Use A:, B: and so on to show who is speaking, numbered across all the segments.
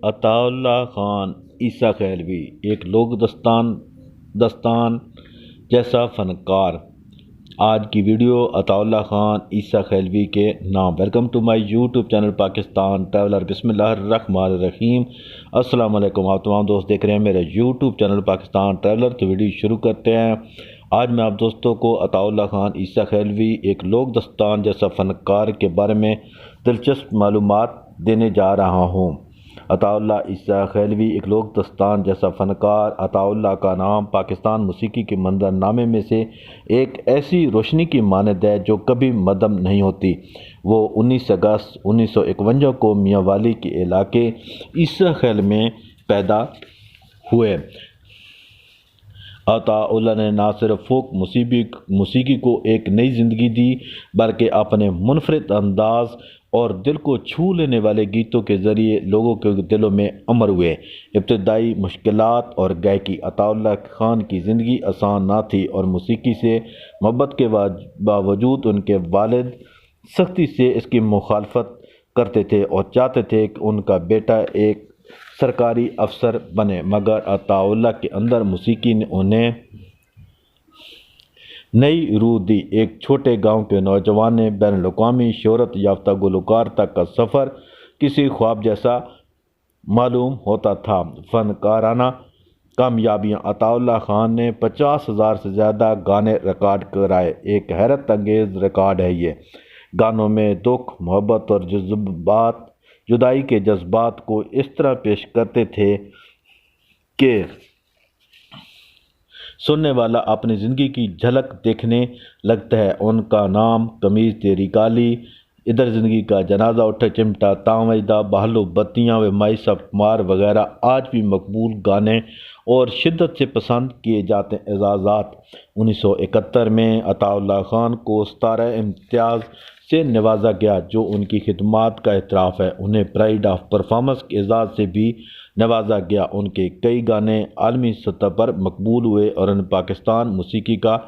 A: عطا اللہ خان عیسیٰ خیلوی ایک لوک دستان جیسا فنکار۔ آج کی ویڈیو عطا اللہ خان عیسیٰ خیلوی کے نام۔ Welcome to my YouTube channel Pakistan traveller. بسم اللہ الرحمن الرحیم۔ السلام علیکم، آپ تمام دوست دیکھ رہے ہیں میرے یوٹیوب چینل پاکستان ٹریولر۔ تو ویڈیو شروع کرتے ہیں۔ آج میں آپ دوستوں کو عطا اللہ خان عیسیٰ خیلوی ایک لوک دستان جیسا فنکار کے بارے میں دلچسپ معلومات دینے جا رہا ہوں۔ عطا اللہ عیسیٰ خیلوی ایک لوک دستان جیسا فنکار۔ عطا اللہ کا نام پاکستان موسیقی کے منظر نامے میں سے ایک ایسی روشنی کی مانند ہے جو کبھی مدھم نہیں ہوتی۔ وہ 19 اگست 1951 کو میاں والی کے علاقے عیسیٰ خیل میں پیدا ہوئے۔ عطا اللہ نے نہ صرف فوک موسیقی کو ایک نئی زندگی دی بلکہ اپنے منفرد انداز اور دل کو چھو لینے والے گیتوں کے ذریعے لوگوں کے دلوں میں امر ہوئے۔ ابتدائی مشکلات اور گائیکی۔ عطا اللہ خان کی زندگی آسان نہ تھی اور موسیقی سے محبت کے باوجود ان کے والد سختی سے اس کی مخالفت کرتے تھے اور چاہتے تھے کہ ان کا بیٹا ایک سرکاری افسر بنے، مگر عطا اللہ کے اندر موسیقی نے انہیں نئی روح دی۔ ایک چھوٹے گاؤں کے نوجوان نے بین الاقوامی شہرت یافتہ گلوکار تک کا سفر کسی خواب جیسا معلوم ہوتا تھا۔ فنکارانہ کامیابیاں۔ عطا اللہ خان نے 50,000 سے زیادہ گانے ریکارڈ کرائے۔ ایک حیرت انگیز ریکارڈ ہے یہ۔ گانوں میں دکھ، محبت اور جدائی کے جذبات کو اس طرح پیش کرتے تھے کہ سننے والا اپنی زندگی کی جھلک دیکھنے لگتا ہے۔ ان کا نام قمیض تیری کالی، ادھر زندگی کا جنازہ اٹھا چمٹا، تامجدہ، بہلو بتیاں و مائی سب مار وغیرہ آج بھی مقبول گانے اور شدت سے پسند کیے جاتے ہیں۔ اعزازات۔ 1971 میں عطا اللہ خان کو ستارہ امتیاز سے نوازا گیا جو ان کی خدمات کا اعتراف ہے۔ انہیں پرائڈ آف پرفارمنس کے اعزاز سے بھی نوازا گیا۔ ان کے کئی گانے عالمی سطح پر مقبول ہوئے اور انہیں پاکستان موسیقی کا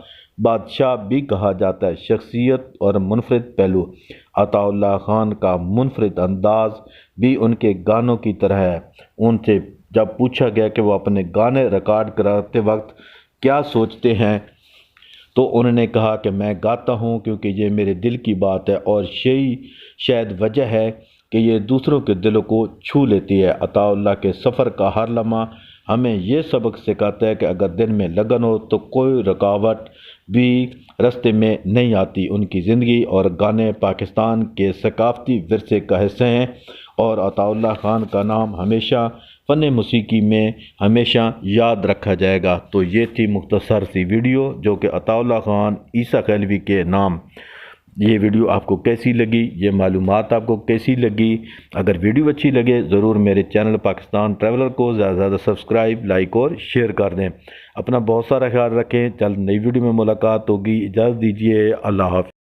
A: بادشاہ بھی کہا جاتا ہے۔ شخصیت اور منفرد پہلو۔ عطا اللہ خان کا منفرد انداز بھی ان کے گانوں کی طرح ہے۔ ان سے جب پوچھا گیا کہ وہ اپنے گانے ریکارڈ کرتے وقت کیا سوچتے ہیں تو انہوں نے کہا کہ میں گاتا ہوں کیونکہ یہ میرے دل کی بات ہے اور شاید وجہ ہے کہ یہ دوسروں کے دلوں کو چھو لیتی ہے۔ عطا اللہ کے سفر کا ہر لمحہ ہمیں یہ سبق سکھاتا ہے کہ اگر دل میں لگن ہو تو کوئی رکاوٹ بھی راستے میں نہیں آتی۔ ان کی زندگی اور گانے پاکستان کے ثقافتی ورثے کا حصہ ہیں اور عطا اللہ خان کا نام ہمیشہ فن موسیقی میں ہمیشہ یاد رکھا جائے گا۔ تو یہ تھی مختصر سی ویڈیو جو کہ عطا اللہ خان عیسیٰ خیلوی کے نام۔ یہ ویڈیو آپ کو کیسی لگی؟ یہ معلومات آپ کو کیسی لگی؟ اگر ویڈیو اچھی لگے ضرور میرے چینل پاکستان ٹریولر کو زیادہ سے زیادہ سبسکرائب، لائک اور شیئر کر دیں۔ اپنا بہت سارا خیال رکھیں۔ جلد نئی ویڈیو میں ملاقات ہوگی۔ اجازت دیجیے۔ اللہ حافظ۔